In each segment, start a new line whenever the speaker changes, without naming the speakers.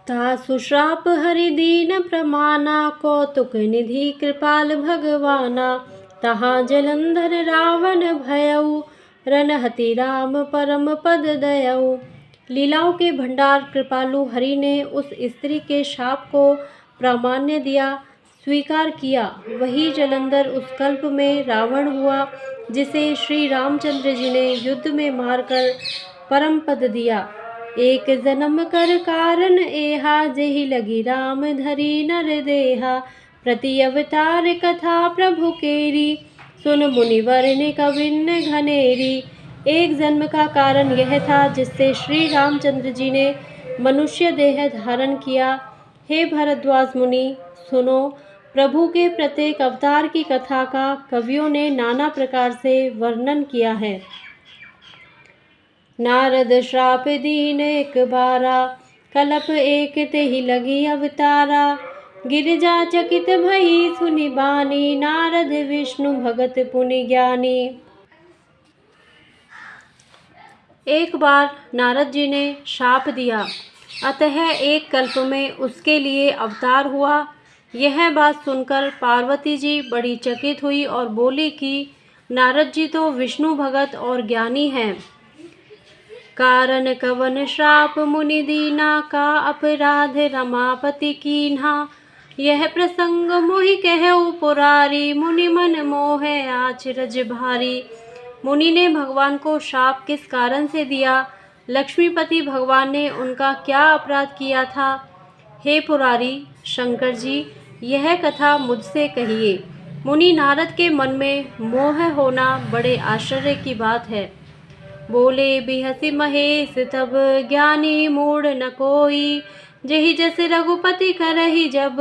ता सुश्राप हरि दीन प्रमाना, कौतुक निधि कृपाल भगवाना। तहाँ जलंधर रावण भयऊ, रनहति राम परम पद दयऊ। लीलाओं के भंडार कृपालु हरि ने उस स्त्री के शाप को प्रामाण्य दिया, स्वीकार किया। वही जलंधर उस कल्प में रावण हुआ, जिसे श्री रामचंद्र जी ने युद्ध में मारकर परम पद दिया। एक जन्म कर कारण एहा, जेहि लगी राम धरी नर देहा। प्रति अवतार कथा प्रभु केरी, सुन मुनिवर ने कविन घनेरी। एक जन्म का कारण यह था जिससे श्री रामचंद्र जी ने मनुष्य देह धारण किया। हे भरद्वाज मुनि, सुनो, प्रभु के प्रत्येक अवतार की कथा का कवियों ने नाना प्रकार से वर्णन किया है। नारद श्राप दीन एक बारा, कलप एक तेहि लगी अवतारा। गिरिजा चकित भई सुनि बानी, नारद विष्णु भगत पुनि ज्ञानी। एक बार नारद जी ने शाप दिया, अतः एक कल्प में उसके लिए अवतार हुआ। यह बात सुनकर पार्वती जी बड़ी चकित हुई और बोली कि नारद जी तो विष्णु भगत और ज्ञानी हैं। कारण कवन श्राप मुनि दीना, का अपराध रमापति कीन्हा। यह प्रसंग मोहि कहऊ पुरारी, मुनि मन मोह आचरज भारी। मुनि ने भगवान को शाप किस कारण से दिया, लक्ष्मीपति भगवान ने उनका क्या अपराध किया था। हे पुरारी शंकर जी, यह कथा मुझसे कहिए। मुनि नारद के मन में मोह होना बड़े आश्चर्य की बात है। बोले बिहसि महेश तब, ज्ञानी मूढ़ न कोई। जेहि जस रघुपति करहि जब,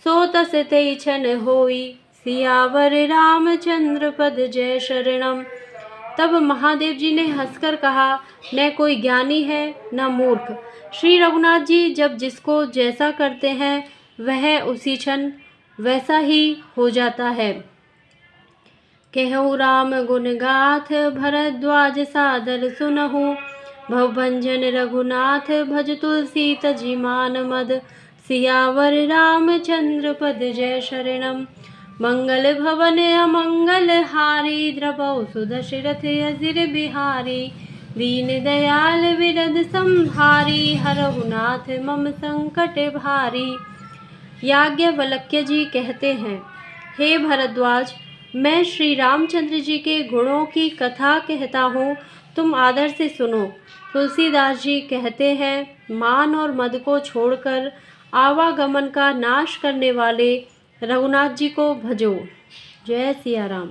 सो तस तेहि छन होई। सियावर रामचंद्र पद जय शरणम। तब महादेव जी ने हंसकर कहा, न कोई ज्ञानी है न मूर्ख। श्री रघुनाथ जी जब जिसको जैसा करते हैं वह उसी क्षण वैसा ही हो जाता है। कहूँ राम गुण गाथ, भरद्वाज सादर सुनहु। भवभंजन रघुनाथ, भज तुलसी तजि मान मद। सियावर रामचंद्र पद जय शरणम। मंगल भवन अमंगल हारी, द्रवहु सुदशरथ अजिर बिहारी। दीन दयाल विरद संहारी, हरहु नाथ मम संकट भारी। याज्ञवल्क्य जी कहते हैं, हे भरद्वाज, मैं श्री रामचंद्र जी के गुणों की कथा कहता हूँ, तुम आदर से सुनो। तुलसीदास जी कहते हैं, मान और मद को छोड़कर आवागमन का नाश करने वाले रघुनाथ जी को भजो। जय सिया राम।